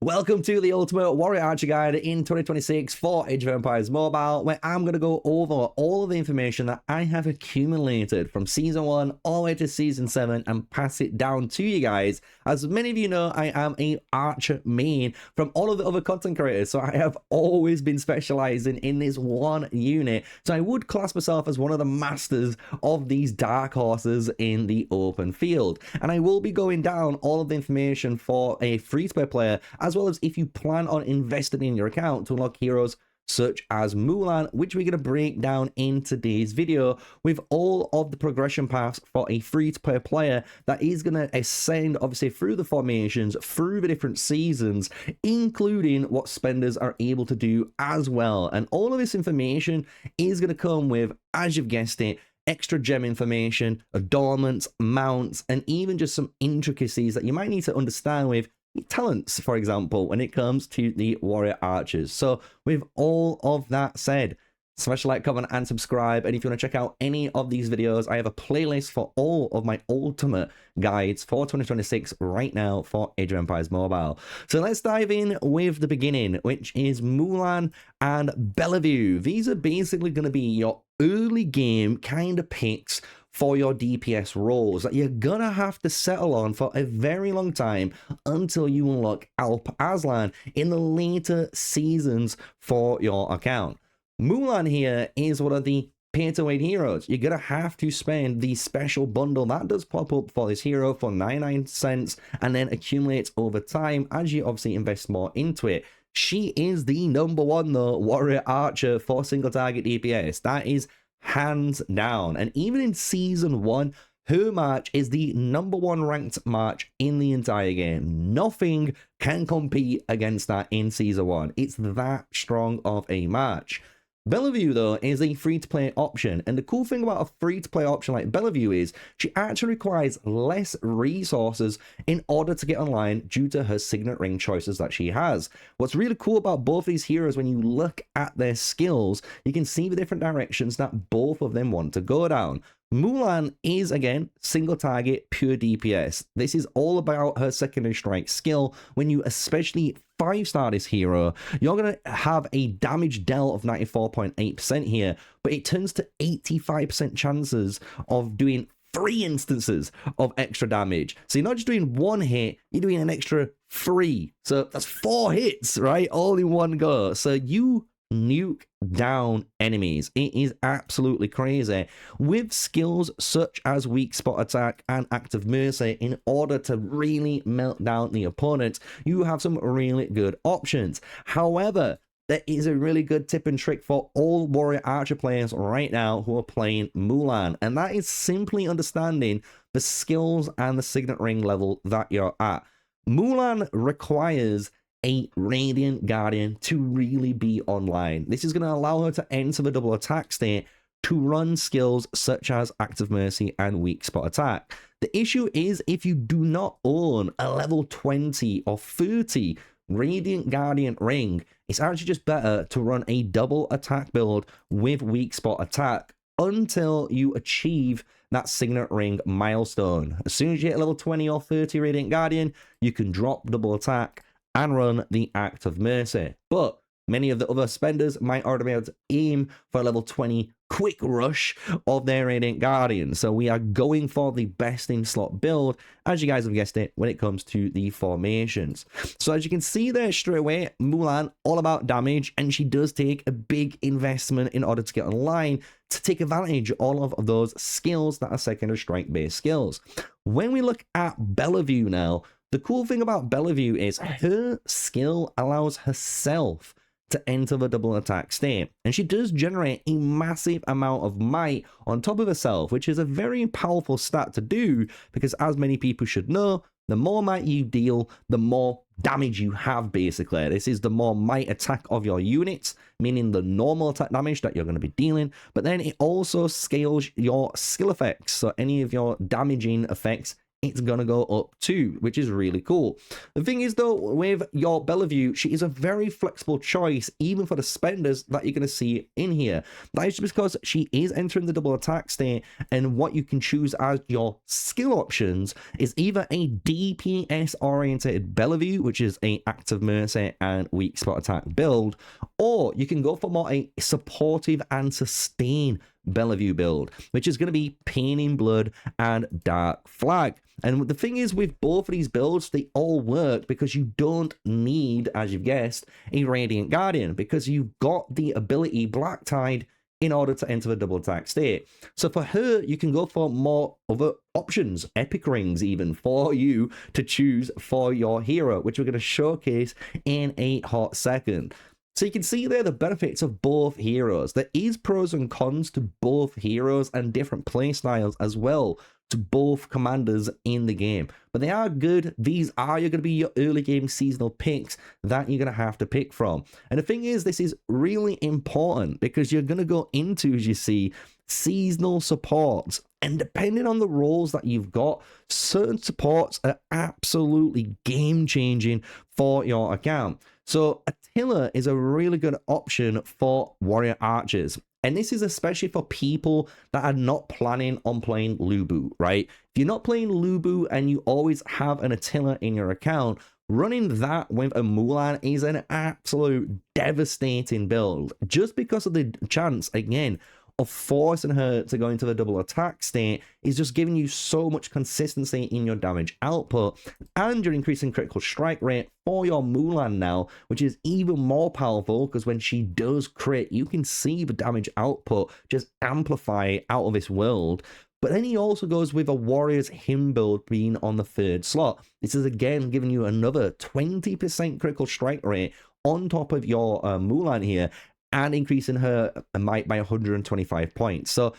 Welcome to the Ultimate Warrior Archer Guide in 2026 for Age of Empires Mobile, where I'm going to go over all of the information that I have accumulated from Season 1 all the way to Season 7 and pass it down to you guys. As many of you know, I am a Archer main from all of the other content creators, so I have always been specializing in this one unit. So I would class myself as one of the masters of these dark horses in the open field. And I will be going down all of the information for a free-to-play player, as well as if you plan on investing in your account to unlock heroes such as Mulan, which we're going to break down in today's video with all of the progression paths for a free-to-play player that is going to ascend obviously through the formations, through the different seasons, including what spenders are able to do as well. And all of this information is going to come with, as you've guessed it, extra gem information, adornments, mounts, and even just some intricacies that you might need to understand with talents, for example, when it comes to the warrior archers. So with all of that said, smash a like, comment, and subscribe. And if you want to check out any of these videos, I have a playlist for all of my ultimate guides for 2026 right now for Age of Empires Mobile. So let's dive in with the beginning, which is Mulan and Bellevue. These are basically going to be your early game kind of picks for your DPS roles that you're gonna have to settle on for a very long time until you unlock Alp Aslan in the later seasons for your account. Mulan here is one of the pay-to-win heroes. You're gonna have to spend the special bundle that does pop up for this hero for 99 cents and then accumulates over time as you obviously invest more into it. She is the #1 though warrior archer for single target DPS. That is hands down. And even in Season 1, her march is the #1 ranked march in the entire game. Nothing can compete against that in Season 1. It's that strong of a march. Bellevue, though, is a free-to-play option, and the cool thing about a free-to-play option like Bellevue is she actually requires less resources in order to get online due to her signet ring choices that she has. What's really cool about both these heroes, when you look at their skills, you can see the different directions that both of them want to go down. Mulan is, again, single target, pure DPS. This is all about her secondary strike skill. When you especially 5-star this hero, you're going to have a damage del of 94.8% here, but it turns to 85% chances of doing 3 instances of extra damage. So you're not just doing 1 hit, you're doing an extra 3. So that's 4 hits, right? All in one go. So you nuke down enemies. It is absolutely crazy with skills such as weak spot attack and active mercy. In order to really melt down the opponent, you have some really good options. However, there is a really good tip and trick for all warrior archer players right now who are playing Mulan, and that is simply understanding the skills and the signet ring level that you're at. Mulan requires a Radiant Guardian to really be online. This is going to allow her to enter the double attack state to run skills such as Active Mercy and Weak Spot Attack. The issue is if you do not own a level 20 or 30 Radiant Guardian ring, it's actually just better to run a double attack build with Weak Spot Attack until you achieve that signet ring milestone. As soon as you hit level 20 or 30 Radiant Guardian, you can drop double attack and run the Act of Mercy. But many of the other spenders might already be able to aim for a level 20 quick rush of their Radiant Guardian. So we are going for the best in slot build, as you guys have guessed it, when it comes to the formations. So as you can see there straight away, Mulan, all about damage, and she does take a big investment in order to get online to take advantage of all of those skills that are secondary strike based skills. When we look at Bellevue now, the cool thing about Bellevue is her skill allows herself to enter the double attack state, and she does generate a massive amount of might on top of herself, which is a very powerful stat to do because, as many people should know, the more might you deal, the more damage you have. Basically, this is the more might attack of your units, meaning the normal attack damage that you're going to be dealing, but then it also scales your skill effects, so any of your damaging effects it's gonna go up to, which is really cool. The thing is though, with your Bellevue, she is a very flexible choice, even for the spenders that you're gonna see in here. That is just because she is entering the double attack state, and what you can choose as your skill options is either a DPS oriented Bellevue, which is a active mercy and weak spot attack build, or you can go for more a supportive and sustain Bellevue build, which is going to be Pain in Blood and Dark Flag. And the thing is, with both of these builds, they all work because you don't need, as you've guessed, a Radiant Guardian, because you've got the ability Black Tide in order to enter the double attack state. So for her, you can go for more other options, epic rings even, for you to choose for your hero, which we're going to showcase in a hot second. So you can see there the benefits of both heroes. There is pros and cons to both heroes and different playstyles as well to both commanders in the game. But they are good. These are going to be your early game seasonal picks that you're going to have to pick from. And the thing is, this is really important because you're going to go into, as you see, seasonal supports. And depending on the roles that you've got, certain supports are absolutely game-changing for your account. So Attila is a really good option for warrior archers. And this is especially for people that are not planning on playing Lubu, right? If you're not playing Lubu and you always have an Attila in your account, running that with a Mulan is an absolute devastating build. Just because of the chance, again, of forcing her to go into the double attack state is just giving you so much consistency in your damage output, and you're increasing critical strike rate for your Mulan now, which is even more powerful because when she does crit, you can see the damage output just amplify out of this world. But then he also goes with a Warrior's Hymn build being on the 3rd slot. This is again giving you another 20% critical strike rate on top of your Mulan here, and increasing her might by 125 points. So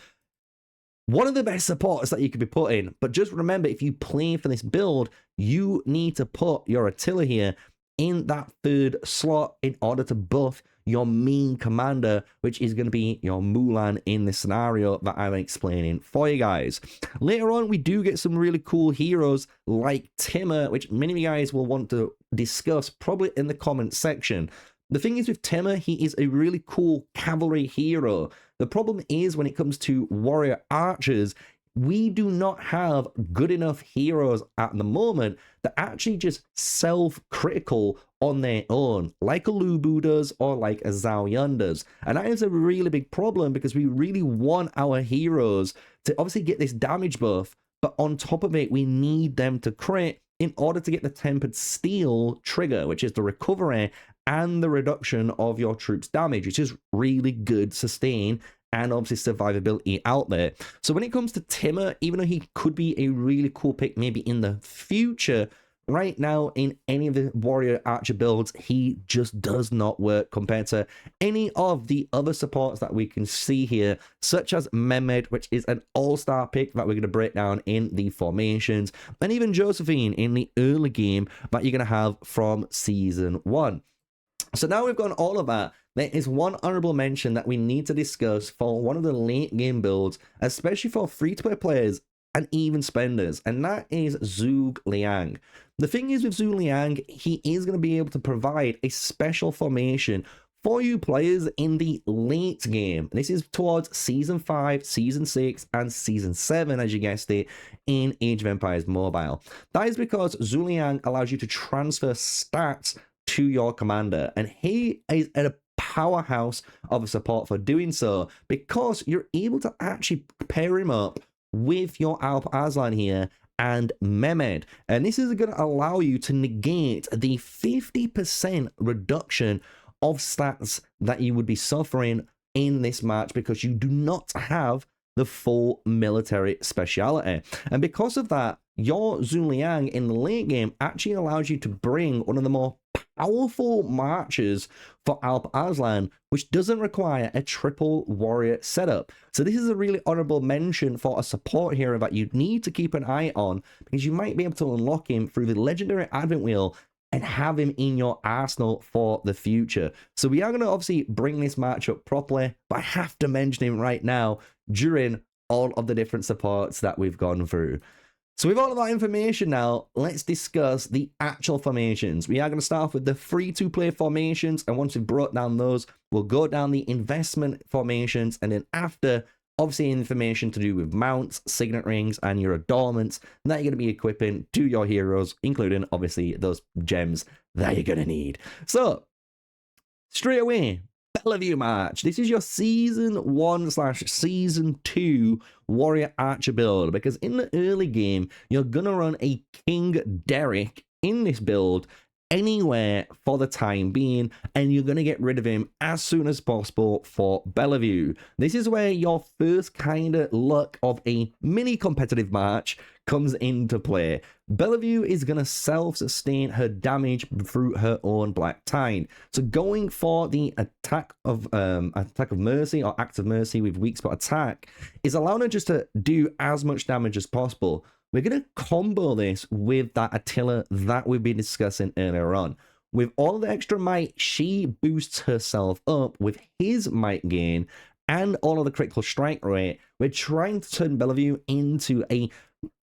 one of the best supports that you could be putting, but just remember, if you play for this build, you need to put your Attila here in that 3rd slot in order to buff your main commander, which is going to be your Mulan in this scenario that I'm explaining for you guys. Later on, we do get some really cool heroes like Timur, which many of you guys will want to discuss probably in the comment section. The thing is with Timur, he is a really cool cavalry hero. The problem is when it comes to warrior archers, we do not have good enough heroes at the moment that actually just self-critical on their own, like a Lubu does or like a Zhao Yun does. And that is a really big problem because we really want our heroes to obviously get this damage buff, but on top of it, we need them to crit in order to get the Tempered Steel trigger, which is the recovery and the reduction of your troops' damage, which is really good sustain and obviously survivability out there. So when it comes to Timur, even though he could be a really cool pick maybe in the future, right now in any of the warrior archer builds, he just does not work compared to any of the other supports that we can see here, such as Mehmed, which is an all-star pick that we're going to break down in the formations, and even Josephine in the early game that you're going to have from Season 1. So now we've gone all of that. There is one honorable mention that we need to discuss for one of the late game builds, especially for free-to-play players and even spenders, and that is Zhuge Liang. The thing is with Zhuge Liang, he is going to be able to provide a special formation for you players in the late game. This is towards Season 5, Season 6, and Season 7, as you guessed it, in Age of Empires Mobile. That is because Zhuge Liang allows you to transfer stats to your commander, and he is a powerhouse of a support for doing so because you're able to actually pair him up with your Alp Arslan here and Mehmed, and this is going to allow you to negate the 50% reduction of stats that you would be suffering in this match because you do not have the full military speciality. And because of that, your Zhuge Liang in the late game actually allows you to bring one of the more powerful marches for Alp Arslan, which doesn't require a triple warrior setup. So this is a really honorable mention for a support hero that you need to keep an eye on, because you might be able to unlock him through the legendary advent wheel and have him in your arsenal for the future. So we are going to obviously bring this match up properly, but I have to mention him right now during all of the different supports that we've gone through. So with all of that information now, let's discuss the actual formations. We are going to start off with the free-to-play formations, and once we've brought down those, we'll go down the investment formations, and then after, obviously information to do with mounts, signet rings, and your adornments that you're going to be equipping to your heroes, including, obviously, those gems that you're going to need. So, straight away, Bellevue March. This is your Season 1/Season 2 Warrior Archer build, because in the early game, you're going to run a King Derek in this build anywhere for the time being, and you're going to get rid of him as soon as possible for Bellevue. This is where your first kind of luck of a mini competitive match comes into play. Bellevue is going to self-sustain her damage through her own Black Tide. So going for the attack of mercy or act of mercy with weak spot attack is allowing her just to do as much damage as possible. We're going to combo this with that Attila that we've been discussing earlier on. With all the extra might, she boosts herself up with his might gain and all of the critical strike rate. We're trying to turn Bellevue into a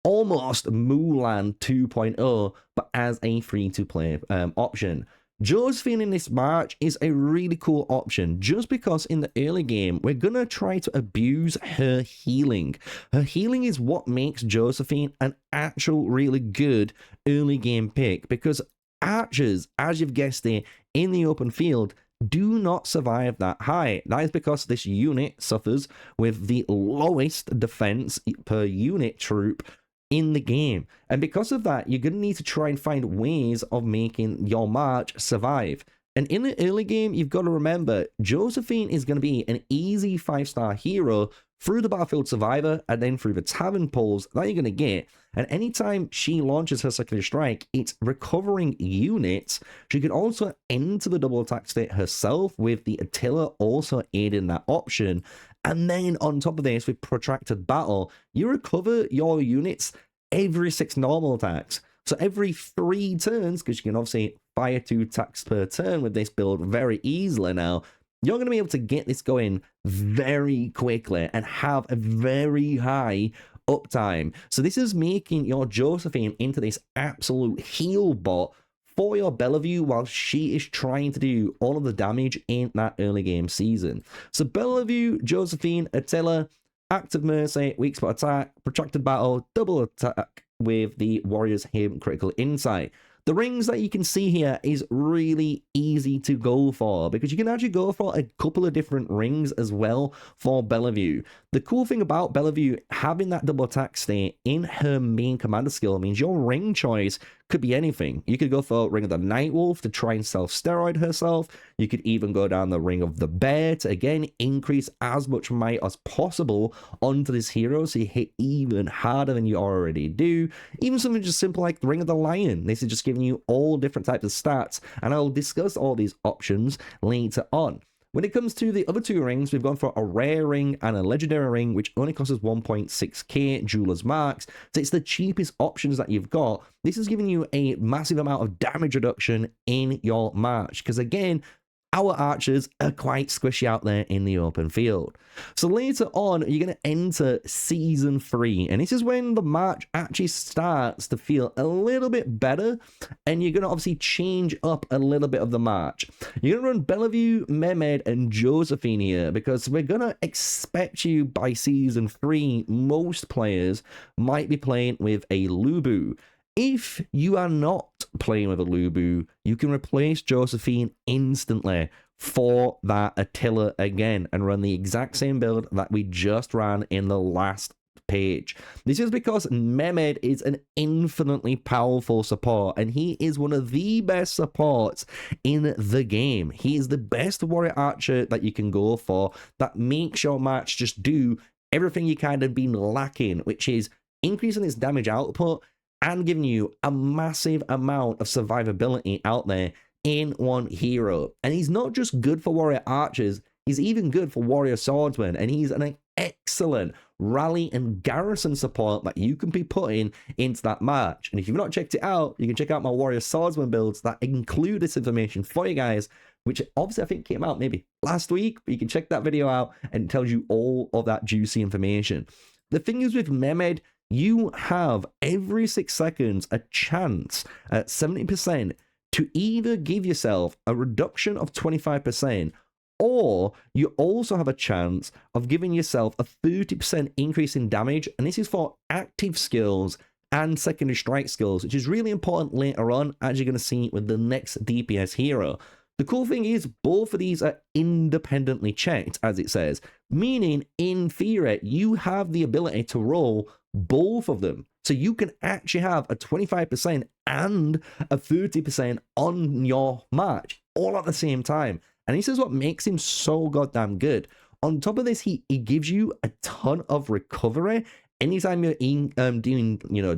almost Mulan 2.0, but as a free-to-play option. Josephine in this March is a really cool option just because in the early game, we're going to try to abuse her healing. Her healing is what makes Josephine an actual really good early game pick, because archers, as you've guessed it, in the open field, do not survive that high. That is because this unit suffers with the lowest defense per unit troop in the game, and because of that, you're going to need to try and find ways of making your March survive. And in the early game, you've got to remember, Josephine is going to be an easy 5-star hero through the Battlefield Survivor and then through the Tavern pulls that you're going to get. And anytime she launches her secondary strike, it's recovering units. She can also enter the double attack state herself with the Attila also aiding that option. And then on top of this, with Protracted Battle, you recover your units every 6 normal attacks. So every 3 turns, because you can obviously fire 2 attacks per turn with this build very easily now, you're going to be able to get this going very quickly and have a very high uptime. So this is making your Josephine into this absolute heal bot for your Bellevue while she is trying to do all of the damage in that early game season. So Bellevue, Josephine, Attila, Act of Mercy, weak spot attack, Protracted Battle, double attack with the Warrior's Hymn critical insight. The rings that you can see here is really easy to go for because you can actually go for a couple of different rings as well for Bellevue. The cool thing about Bellevue having that double attack state in her main commander skill means your ring choice could be anything. You could go for Ring of the Nightwolf to try and self-steroid herself. You could even go down the Ring of the Bear to, again, increase as much might as possible onto this hero so you hit even harder than you already do. Even something just simple like the Ring of the Lion. This is just giving you all different types of stats, and I'll discuss all these options later on. When it comes to the other 2 rings, we've gone for a rare ring and a legendary ring, which only costs us 1.6k Jeweler's Marks. So it's the cheapest options that you've got. This is giving you a massive amount of damage reduction in your March, because again, our archers are quite squishy out there in the open field. So later on, you're going to enter Season 3, and this is when the March actually starts to feel a little bit better, and you're going to obviously change up a little bit of the March. You're going to run Bellevue, Mehmed, and Josephine here, because we're going to expect you by Season 3, most players might be playing with a Lubu. If you are not playing with a Lubu, you can replace Josephine instantly for that Attila again and run the exact same build that we just ran in the last page. This is because Mehmed is an infinitely powerful support, and he is one of the best supports in the game. He is the best warrior archer that you can go for that makes your match just do everything you kind of been lacking, which is increasing its damage output and giving you a massive amount of survivability out there in one hero. And he's not just good for warrior archers, he's even good for warrior swordsmen, and he's an excellent rally and garrison support that you can be putting into that match. And if you've not checked it out, you can check out my warrior swordsman builds that include this information for you guys, which obviously I think came out maybe last week, but you can check that video out and it tells you all of that juicy information. The thing is with Mehmed, you have every 6 seconds a chance at 70% to either give yourself a reduction of 25%, or you also have a chance of giving yourself a 30% increase in damage, and this is for active skills and secondary strike skills, which is really important later on, as you're going to see with the next DPS hero. The cool thing is both of these are independently checked, as it says, meaning in theory you have the ability to roll both of them. So you can actually have a 25% and a 30% on your match all at the same time. And this is what makes him so goddamn good. On top of this, he gives you a ton of recovery. Anytime you're doing,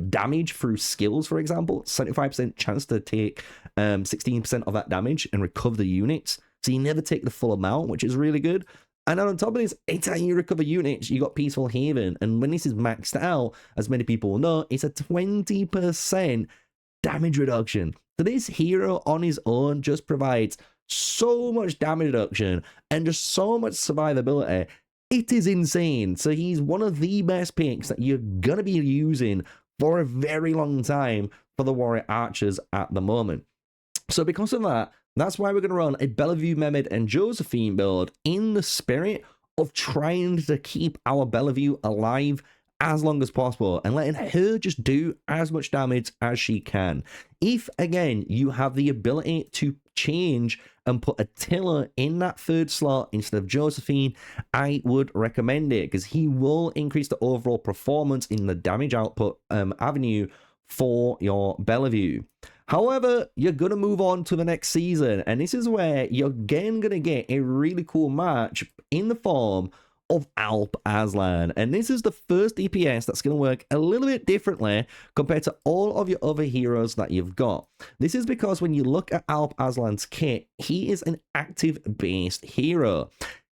damage through skills, for example, 75% chance to take 16% of that damage and recover the units. So you never take the full amount, which is really good. And then on top of this, anytime you recover units, you got Peaceful Haven. And when this is maxed out, as many people will know, it's a 20% damage reduction. So this hero on his own just provides so much damage reduction and just so much survivability. It is insane. So he's one of the best picks that you're going to be using for a very long time for the Warrior Archers at the moment. So because of that, that's why we're going to run a Bellevue, Mehmed, and Josephine build in the spirit of trying to keep our Bellevue alive as long as possible and letting her just do as much damage as she can. If, again, you have the ability to change and put Attila in that third slot instead of Josephine, I would recommend it, because he will increase the overall performance in the damage output avenue for your Bellevue. However, you're going to move on to the next season, and this is where you're again going to get a really cool match in the form of Alp Aslan. And this is the first DPS that's going to work a little bit differently compared to all of your other heroes that you've got. This is because when you look at Alp Aslan's kit, he is an active-based hero.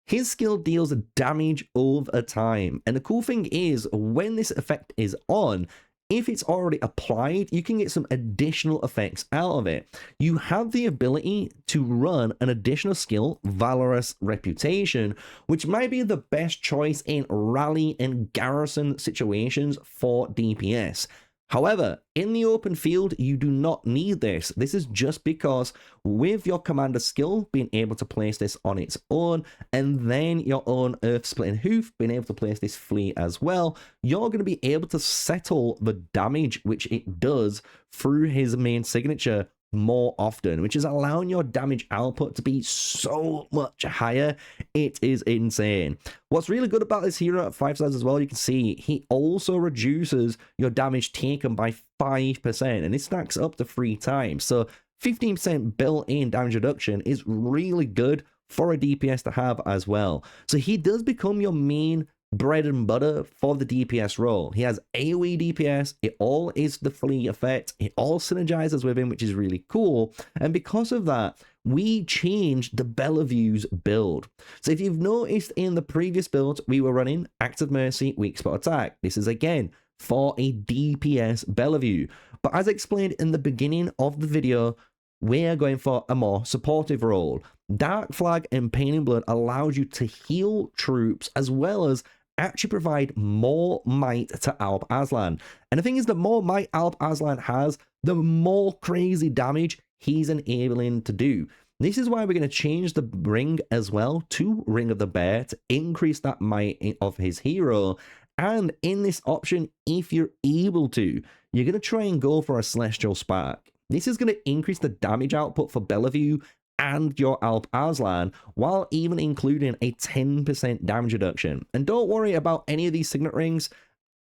His skill deals damage over time. And the cool thing is, when this effect is on, if it's already applied, you can get some additional effects out of it. You have the ability to run an additional skill, Valorous Reputation, which might be the best choice in rally and garrison situations for DPS. However, in the open field, you do not need this. This is just because with your commander skill, being able to place this on its own, and then your own Earth Splitting Hoof, being able to place this flea as well, you're going to be able to settle the damage which it does through his main signature more often, which is allowing your damage output to be so much higher. It is insane. What's really good about this hero at 5 stars as well, you can see he also reduces your damage taken by 5%, and it stacks up to 3 times. So 15% built-in damage reduction is really good for a DPS to have as well. So he does become your main bread and butter for the DPS role. He has AOE DPS, it all is the flea effect, it all synergizes with him, which is really cool. And because of that, we changed the Bellevue's build. So if you've noticed in the previous build, we were running Act of Mercy, Weak Spot Attack. This is again for a DPS Bellevue. But as explained in the beginning of the video, we're going for a more supportive role. Dark Flag and Pain in Blood allows you to heal troops as well as actually provide more might to Alp Aslan. And the thing is, the more might Alp Aslan has, the more crazy damage he's enabling to do. This is why we're going to change the ring as well to Ring of the Bear to increase that might of his hero. And in this option, if you're able to, you're going to try and go for a Celestial Spark. This is going to increase the damage output for Bellevue and your Alp Aslan, while even including a 10% damage reduction. And don't worry about any of these signet rings.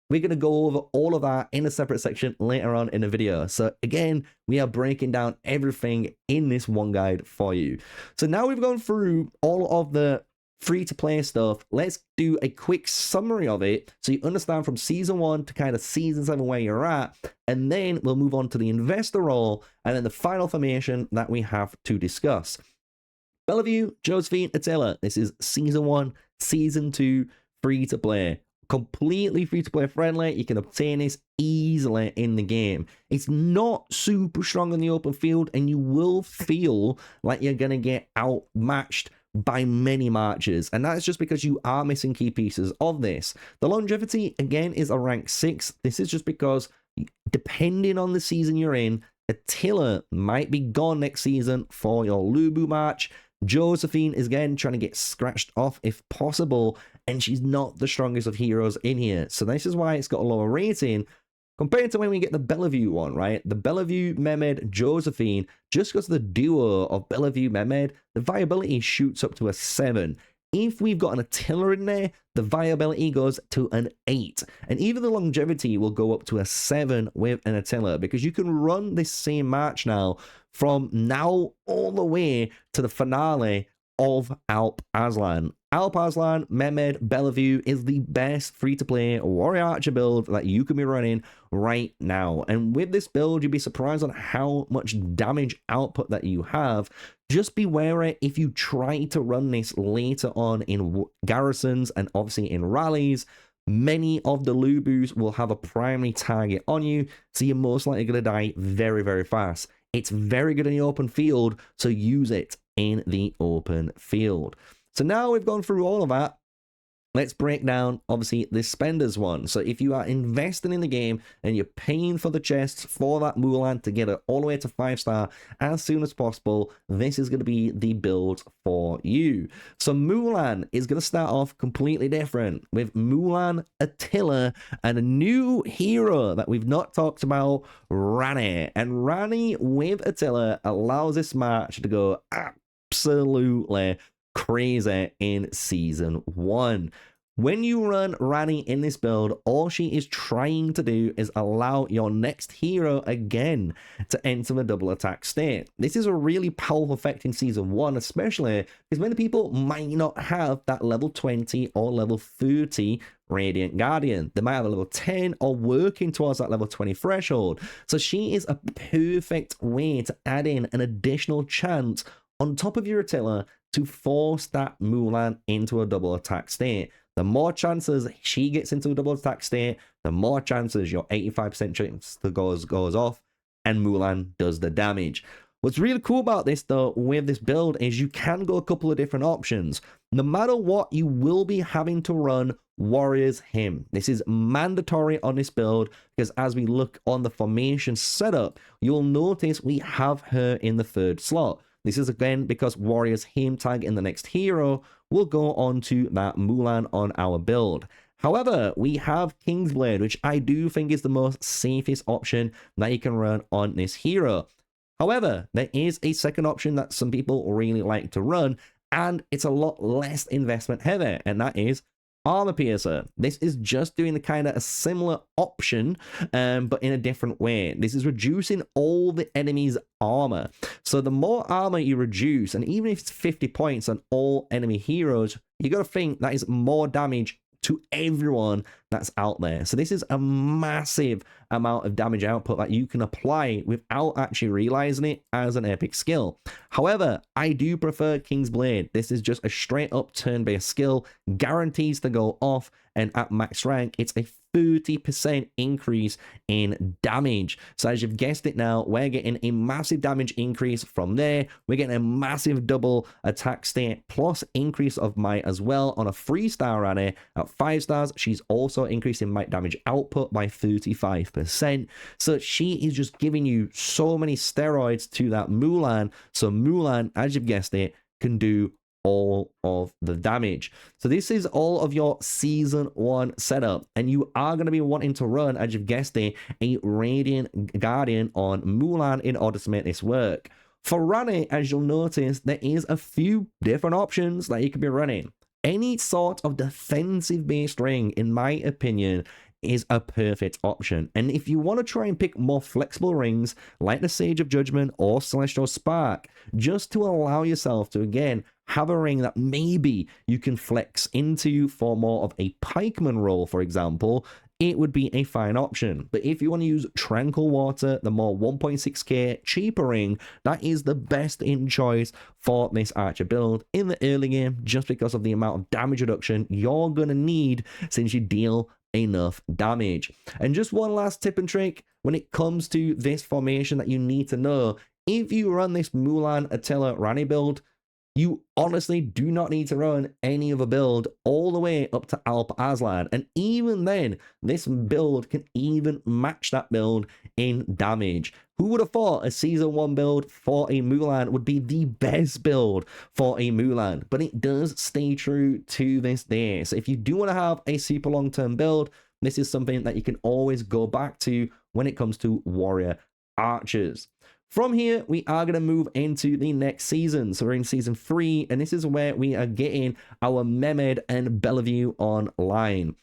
We're going to go over all of that in a separate section later on in the video. So again, we are breaking down everything in this one guide for you. So now we've gone through all of the free-to-play stuff. Let's do a quick summary of it so you understand from season 1 to kind of season 7 where you're at, and then we'll move on to the investor role and then the final formation that we have to discuss. Bellevue, Josephine, Attila. This is season 1, season 2, free-to-play. Completely free-to-play friendly. You can obtain this easily in the game. It's not super strong in the open field, and you will feel like you're going to get outmatched by many marches, and that's just because you are missing key pieces of this. The longevity, again, is a rank 6. This is just because, depending on the season you're in, Attila might be gone next season for your Lubu march. Josephine is again trying to get scratched off if possible, and she's not the strongest of heroes in here. So this is why it's got a lower rating compared to when we get the Bellevue one, right? The Bellevue, Mehmed, Josephine, just because the duo of Bellevue, Mehmed, the viability shoots up to a 7. If we've got an Attila in there, the viability goes to an 8. And even the longevity will go up to a 7 with an Attila, because you can run this same march now from now all the way to the finale of Alp Arslan. Alp Arslan, Mehmed, Bellevue is the best free-to-play warrior archer build that you can be running right now. And with this build, you'd be surprised on how much damage output that you have. Just be wary if you try to run this later on in garrisons and obviously in rallies. Many of the Lubus will have a primary target on you, so you're most likely going to die very, very fast. It's very good in the open field, so use it in the open field. So now we've gone through all of that. Let's break down, obviously, the spenders one. So if you are investing in the game and you're paying for the chests for that Mulan to get it all the way to 5-star as soon as possible, this is going to be the build for you. So Mulan is going to start off completely different with Mulan, Attila, and a new hero that we've not talked about, Rani. And Rani with Attila allows this match to go absolutely crazy in season 1. When you run Rani in this build, all she is trying to do is allow your next hero again to enter the double attack state. This is a really powerful effect in season 1, especially because many people might not have that level 20 or level 30 Radiant Guardian. They might have a level 10 or working towards that level 20 threshold. So she is a perfect way to add in an additional chance on top of your Attila to force that Mulan into a double attack state. The more chances she gets into a double attack state, the more chances your 85% chance to goes off, and Mulan does the damage. What's really cool about this, though, with this build is you can go a couple of different options. No matter what, you will be having to run Warrior's Hymn. This is mandatory on this build, because as we look on the formation setup, you'll notice we have her in the 3rd slot. This is again because Warrior's Hymn tag in the next hero will go on to that Mulan on our build. However, we have Kingsblade, which I do think is the most safest option that you can run on this hero. However, there is a second option that some people really like to run, and it's a lot less investment heavy, and that is Armor Piercer. This is just doing the kind of a similar option, but in a different way. This is reducing all the enemy's armor. So the more armor you reduce, and even if it's 50 points on all enemy heroes, you got to think that is more damage to everyone that's out there. So this is a massive amount of damage output that you can apply without actually realizing it as an epic skill. However, I do prefer King's Blade. This is just a straight up turn-based skill, guarantees to go off, and at max rank, it's a 30% increase in damage. So as you've guessed it now, we're getting a massive damage increase from there. We're getting a massive double attack state plus increase of might as well on a 3-star Rani. At 5 stars, she's also increasing might damage output by 35%. So she is just giving you so many steroids to that Mulan. So Mulan, as you've guessed it, can do all of the damage. So this is all of your season 1 setup, and you are going to be wanting to run, as you've guessed it, a Radiant Guardian on Mulan in order to make this work. For Rani, as you'll notice, there is a few different options that you could be running. Any sort of defensive based ring, in my opinion, is a perfect option. And if you want to try and pick more flexible rings like the Sage of Judgment or Celestial Spark, just to allow yourself to again have a ring that maybe you can flex into for more of a pikeman role, for example, it would be a fine option. But if you want to use Tranquil Water, the more 1.6k cheaper ring, that is the best in choice for this archer build in the early game, just because of the amount of damage reduction you're going to need since you deal enough damage. And just one last tip and trick when it comes to this formation that you need to know: if you run this Mulan Attila Rani build, you honestly do not need to run any other build all the way up to Alp Aslan. And even then, this build can even match that build in damage. Who would have thought a Season 1 build for a Mulan would be the best build for a Mulan? But it does stay true to this day. So if you do want to have a super long-term build, this is something that you can always go back to when it comes to warrior archers. From here, we are going to move into the next season. So we're in Season 3, and this is where we are getting our Mehmed and Bellevue online.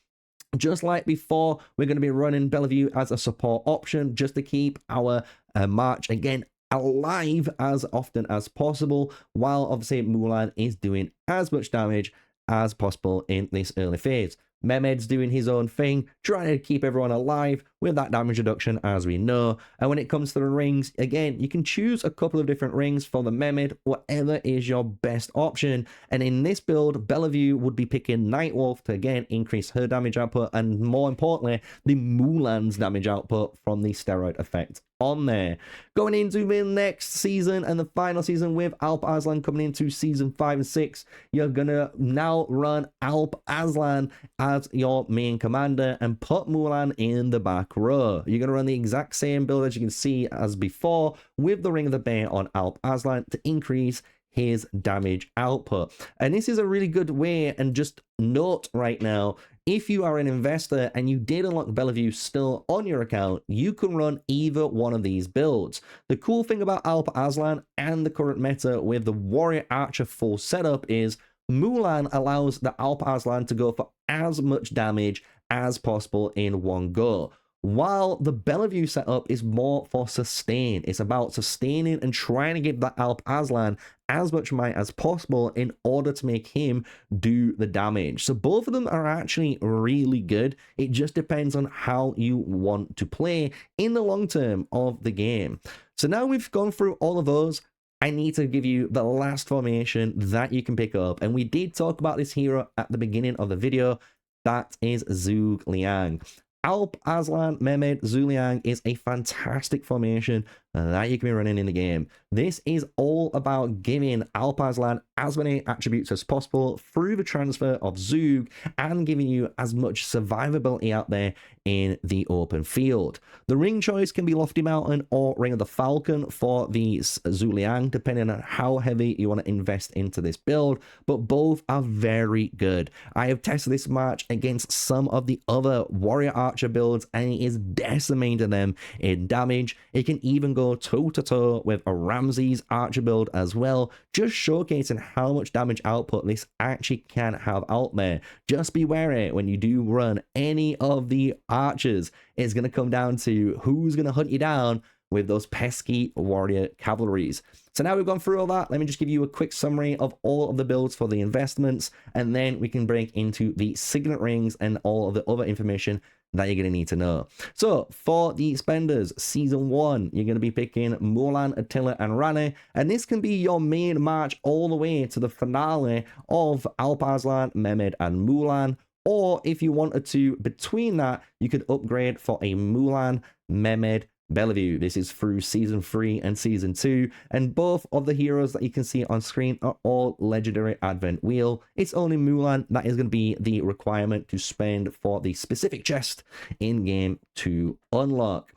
Just like before, we're going to be running Bellevue as a support option just to keep our march, again, alive as often as possible, while obviously Mulan is doing as much damage as possible in this early phase. Mehmed's doing his own thing, trying to keep everyone alive with that damage reduction, as we know. And when it comes to the rings, again, you can choose a couple of different rings for the Mehmed, whatever is your best option. And in this build, Bellevue would be picking Nightwolf to, again, increase her damage output, and more importantly, the Mulan's damage output from the steroid effect on there. Going into the next season and the final season with Alp Aslan coming into Season 5 and 6, you're gonna now run Alp Aslan as your main commander and put Mulan in the back row. You're gonna run the exact same build as you can see as before, with the Ring of the Bear on Alp Aslan to increase his damage output. And this is a really good way, and just note right now, if you are an investor and you did unlock Bellevue still on your account, you can run either one of these builds. The cool thing about Alp Aslan and the current meta with the Warrior Archer full setup is Mulan allows the Alp Aslan to go for as much damage as possible in one go, while the Bellevue setup is more for sustain. It's about sustaining and trying to give that Alp Aslan as much might as possible in order to make him do the damage. So both of them are actually really good. It just depends on how you want to play in the long term of the game. So now we've gone through all of those, I need to give you the last formation that you can pick up. And we did talk about this hero at the beginning of the video. That is Zhuge Liang. Alp Aslan Mehmed Zhuge Liang is a fantastic formation that you can be running in the game. This is all about giving Alp Aslan as many attributes as possible through the transfer of Zhuge and giving you as much survivability out there in the open field. The ring choice can be Lofty Mountain or Ring of the Falcon for the Zhuge Liang, depending on how heavy you want to invest into this build, but both are very good. I have tested this match against some of the other Warrior Archer builds and it is decimating them in damage. It can even go toe-to-toe with a Ramses Archer build as well, just showcasing how much damage output this actually can have out there. Just be wary when you do run any of the archers. It's going to come down to who's going to hunt you down with those pesky warrior cavalries. So now we've gone through all that, let me just give you a quick summary of all of the builds for the investments, and then we can break into the signet rings and all of the other information that you're going to need to know. So for the spenders, Season 1, you're going to be picking Mulan, Attila, and Rani, and this can be your main march all the way to the finale of Alp Aslan, Mehmed, and Mulan. Or if you wanted to, between that, you could upgrade for a Mulan, Mehmed, Bellevue. This is through Season 3 and Season 2, and both of the heroes that you can see on screen are all legendary advent wheel. It's only Mulan that is going to be the requirement to spend for the specific chest in game to unlock.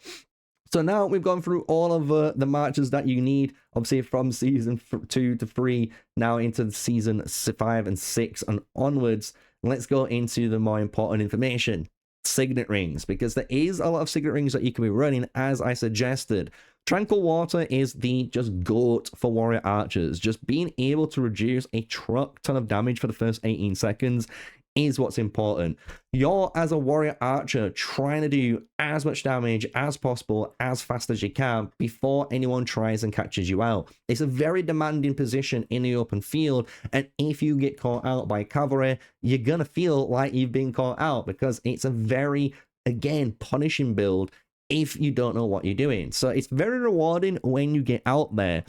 So now we've gone through all of the marches that you need, obviously from Season 2 to 3, now into Season 5 and 6 and onwards. Let's go into the more important information. Signet rings, because there is a lot of signet rings that you can be running, as I suggested. Tranquil Water is the just GOAT for warrior archers. Just being able to reduce a truck ton of damage for the first 18 seconds is what's important. You're, as a warrior archer, trying to do as much damage as possible as fast as you can before anyone tries and catches you out. It's a very demanding position in the open field, and if you get caught out by cavalry, you're gonna feel like you've been caught out, because it's a very, again, punishing build if you don't know what you're doing. So it's very rewarding when you get out there.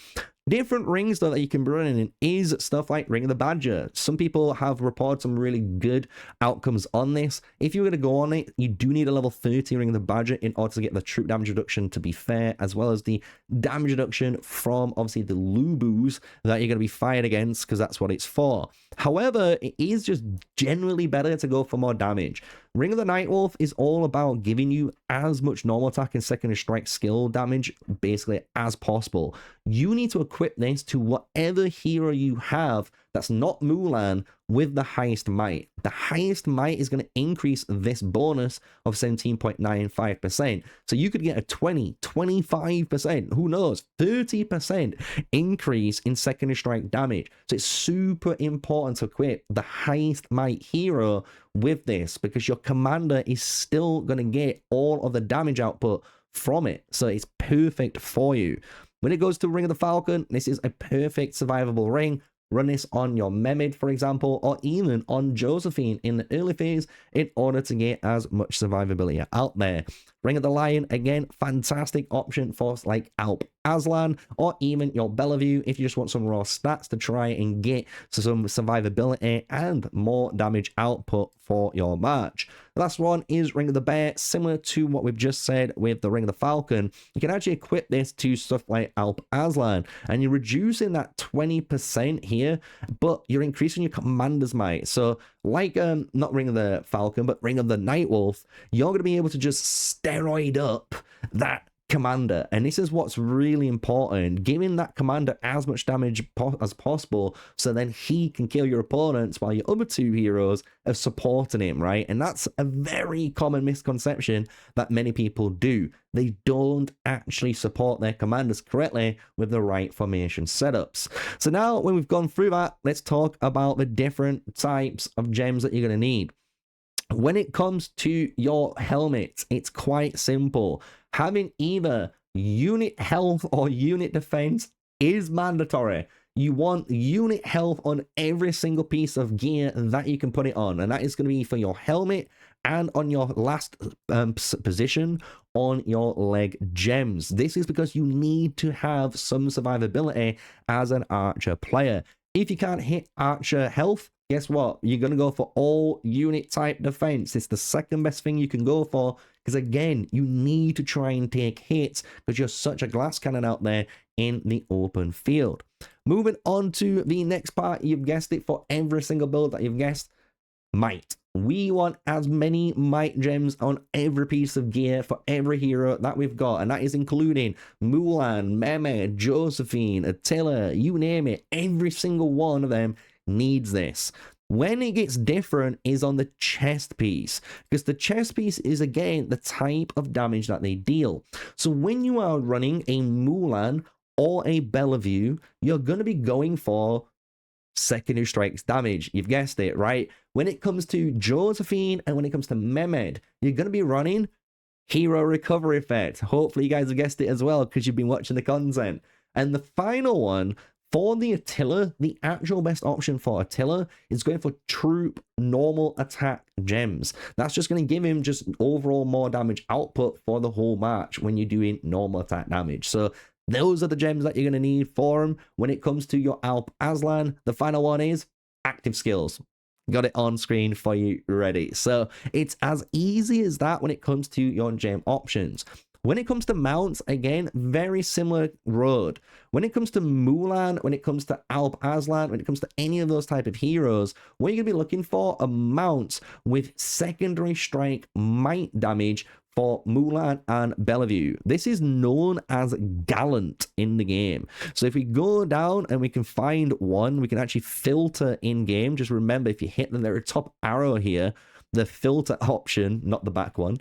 Different rings though that you can be running is stuff like Ring of the Badger. Some people have reported some really good outcomes on this. If you're going to go on it, you do need a level 30 Ring of the Badger in order to get the troop damage reduction to be fair, as well as the damage reduction from obviously the Lubus that you're going to be fired against, because that's what it's for. However, it is just generally better to go for more damage. Ring of the Nightwolf is all about giving you as much normal attack and secondary strike skill damage basically as possible. You need to equip this to whatever hero you have that's not Mulan with the highest might. The highest might is going to increase this bonus of 17.95%. So you could get a 20, 25%, who knows, 30% increase in secondary strike damage. So it's super important to equip the highest might hero with this, because your commander is still going to get all of the damage output from it. So it's perfect for you. When it goes to Ring of the Falcon, this is a perfect survivable ring. Run this on your Mehmed, for example, or even on Josephine in the early phase in order to get as much survivability out there. Ring of the Lion, again, fantastic option for like Alp Aslan, or even your Bellevue if you just want some raw stats to try and get some survivability and more damage output for your march. The last one is Ring of the Bear. Similar to what we've just said with the Ring of the Falcon, you can actually equip this to stuff like Alp Aslan, and you're reducing that 20% here, but you're increasing your commander's might. So like not Ring of the Falcon, but Ring of the Nightwolf, you're going to be able to just steroid up that commander, and this is what's really important, giving that commander as much damage as possible, so then he can kill your opponents while your other two heroes are supporting him, right? And that's a very common misconception that many people do. They don't actually support their commanders correctly with the right formation setups. So now when we've gone through that, let's talk about the different types of gems that you're going to need. When it comes to your helmets, it's quite simple. Having either unit health or unit defense is mandatory. You want unit health on every single piece of gear that you can put it on, and that is going to be for your helmet and on your last position on your leg gems. This is because you need to have some survivability as an archer player. If you can't hit archer health, guess what? You're going to go for all unit type defense. It's the second best thing you can go for, because again, you need to try and take hits because you're such a glass cannon out there in the open field. Moving on to the next part, you've guessed it, for every single build that you've guessed, might. We want as many might gems on every piece of gear for every hero that we've got, and that is including Mulan, Mehmed, Josephine, Attila, you name it. Every single one of them needs this. When it gets different is on the chest piece, because the chest piece is again the type of damage that they deal. So when you are running a Mulan or a Bellevue, you're going to be going for secondary strikes damage. You've guessed it, right? When it comes to Josephine and when it comes to Mehmed, you're going to be running hero recovery effect. Hopefully you guys have guessed it as well, because you've been watching the content. And the final one, for the Attila, the actual best option for Attila is going for troop normal attack gems. That's just going to give him just overall more damage output for the whole match when you're doing normal attack damage. So those are the gems that you're going to need for him. When it comes to your Alp Aslan, the final one is active skills. Got it on screen for you ready. So it's as easy as that when it comes to your gem options. When it comes to mounts, again, very similar road. When it comes to Mulan, when it comes to Alp Aslan, when it comes to any of those type of heroes, what you're going to be looking for are mounts with secondary strike might damage for Mulan and Bellevue. This is known as Gallant in the game. So if we go down and we can find one, we can actually filter in game. Just remember, if you hit the very top arrow here, the filter option, not the back one,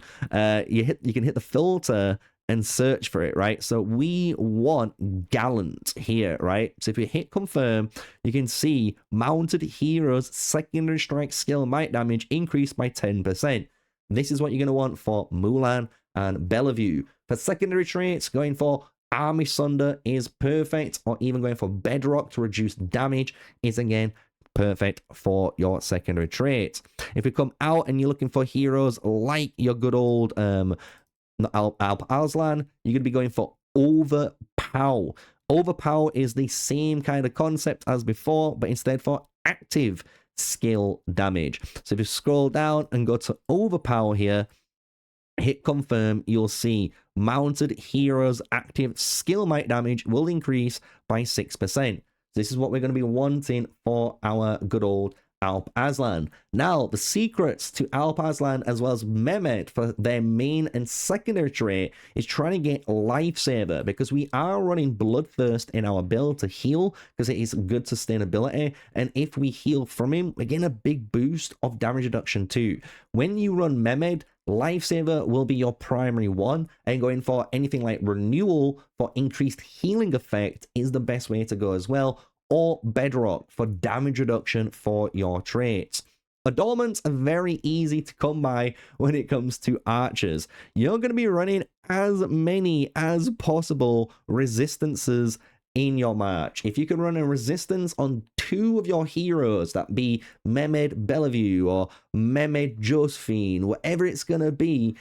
you can hit the filter and search for it, right? So we want Gallant here, right? So if we hit confirm, you can see mounted heroes secondary strike skill might damage increased by 10%. This is what you're going to want for Mulan and Bellevue. For secondary traits, going for Armyy Sunder is perfect, or even going for Bedrock to reduce damage is again perfect for your secondary traits. If we come out and you're looking for heroes like your good old Alp Aslan, you're going to be going for Overpower. Overpower is the same kind of concept as before, but instead for active skill damage. So if you scroll down and go to Overpower here, hit confirm, you'll see mounted heroes active skill might damage will increase by 6%. This is what we're going to be wanting for our good old Alp Aslan. Now, the secrets to Alp Aslan as well as Mehmed for their main and secondary trait is trying to get Lifesaver, because we are running Bloodthirst in our build to heal, because it is good sustainability, and if we heal from him, we're getting a big boost of damage reduction too. When you run Mehmed, Lifesaver will be your primary one, and going for anything like Renewal for increased healing effect is the best way to go as well, or Bedrock for damage reduction for your traits. Adornments are very easy to come by when it comes to archers. You're going to be running as many as possible resistances in your march. If you can run a resistance on 2 of your heroes, that be Mehmed Bellevue or Mehmed Josephine, whatever it's going to be,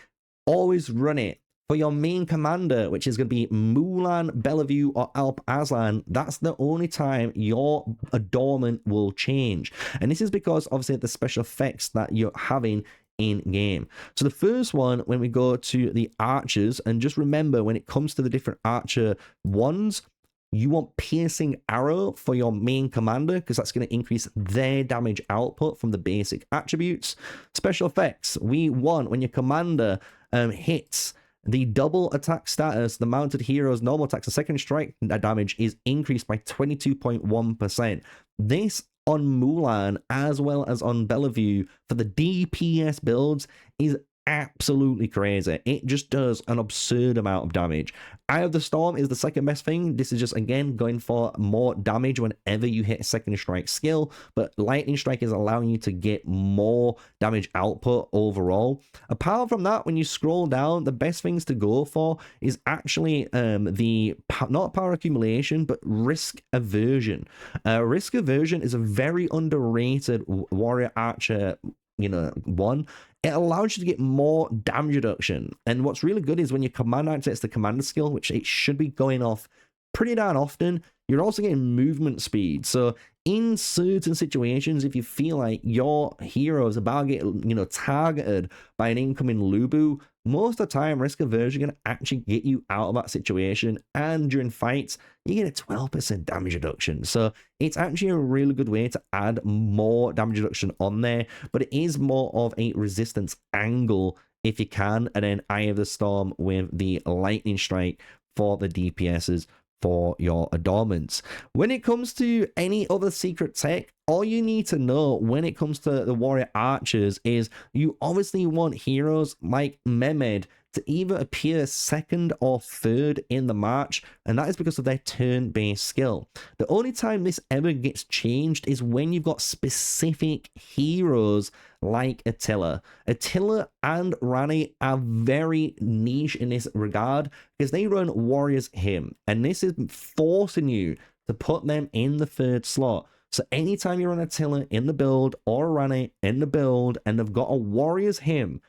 always run it. For your main commander, which is going to be Mulan, Bellevue, or Alp Aslan, that's the only time your adornment will change. And this is because, obviously, the special effects that you're having in game. So the first one, when we go to the archers, and just remember, when it comes to the different archer ones, you want Piercing Arrow for your main commander, because that's going to increase their damage output from the basic attributes. Special effects, we want when your commander hits the double attack status, the mounted hero's normal attacks and second strike damage is increased by 22.1%. This on Mulan as well as on Bellevue for the DPS builds is absolutely crazy. It just does an absurd amount of damage. Eye of the Storm is the second best thing. This is just, again, going for more damage whenever you hit a second strike skill, but Lightning Strike is allowing you to get more damage output overall. Apart from that, when you scroll down, the best things to go for is actually the not power accumulation, but risk aversion. Risk aversion is a very underrated warrior archer one. It allows you to get more damage reduction, and what's really good is when your commander activates the commander skill, which it should be going off pretty darn often, you're also getting movement speed. So in certain situations, if you feel like your hero is about to get targeted by an incoming Lubu, most of the time risk aversion is going to actually get you out of that situation, and during fights you get a 12% damage reduction. So it's actually a really good way to add more damage reduction on there, but it is more of a resistance angle if you can. And then Eye of the Storm with the Lightning Strike for the DPSs for your adornments. When it comes to any other secret tech, all you need to know when it comes to the warrior archers is you obviously want heroes like Mehmed to either appear second or third in the march, and that is because of their turn-based skill. The only time this ever gets changed is when you've got specific heroes like Attila. Attila and Rani are very niche in this regard because they run Warriors Hymn, and this is forcing you to put them in the third slot. So anytime you run Attila in the build or Rani in the build and they've got a Warriors Hymn,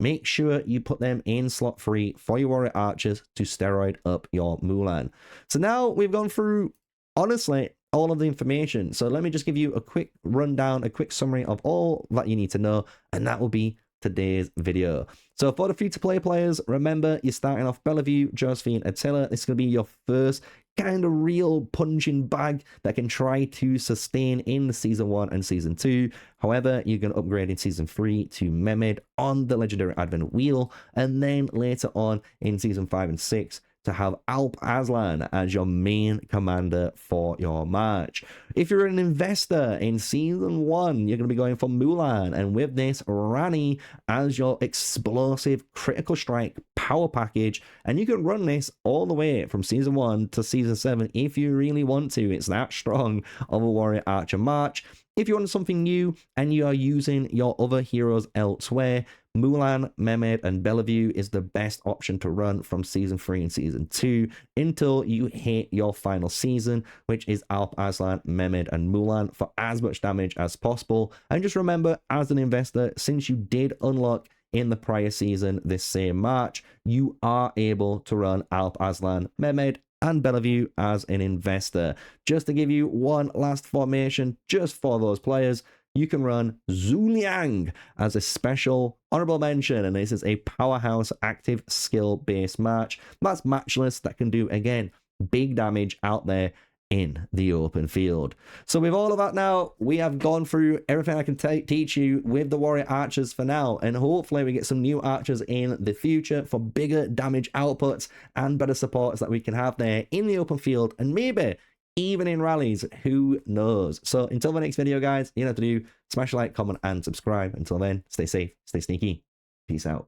make sure you put them in slot 3 for your warrior archers to steroid up your Mulan. So now we've gone through, honestly, all of the information. So let me just give you a quick rundown, a quick summary of all that you need to know, and that will be today's video. So for the free-to-play players, remember you're starting off Bellevue, Josephine, Attila. This is going to be your first kind of real punching bag that can try to sustain in the season 1 and season 2. However, you're going to upgrade in season 3 to Mehmed on the legendary advent wheel, and then later on in season 5 and 6 to have Alp Aslan as your main commander for your march. If you're an investor in season 1, you're going to be going for Mulan, and with this, Rani as your explosive critical strike power package, and you can run this all the way from season 1 to season 7 if you really want to. It's that strong of a warrior archer march. If you want something new and you are using your other heroes elsewhere, Mulan, Mehmed, and Bellevue is the best option to run from season 3 and season 2 until you hit your final season, which is Alp Aslan, Mehmed, and Mulan for as much damage as possible. And just remember, as an investor, since you did unlock in the prior season this same March, you are able to run Alp Aslan, Mehmed, and Bellevue as an investor. Just to give you one last formation just for those players, you can run Zhu Liang as a special honorable mention, and this is a powerhouse active skill-based match. That's matchless, that can do, again, big damage out there in the open field. So with all of that now, we have gone through everything I can teach you with the warrior archers for now, and hopefully we get some new archers in the future for bigger damage outputs and better supports that we can have there in the open field, and maybe even in rallies, who knows. So until the next video, guys, you know what to do. Smash a like, comment, and subscribe. Until then, stay safe, stay sneaky. Peace out.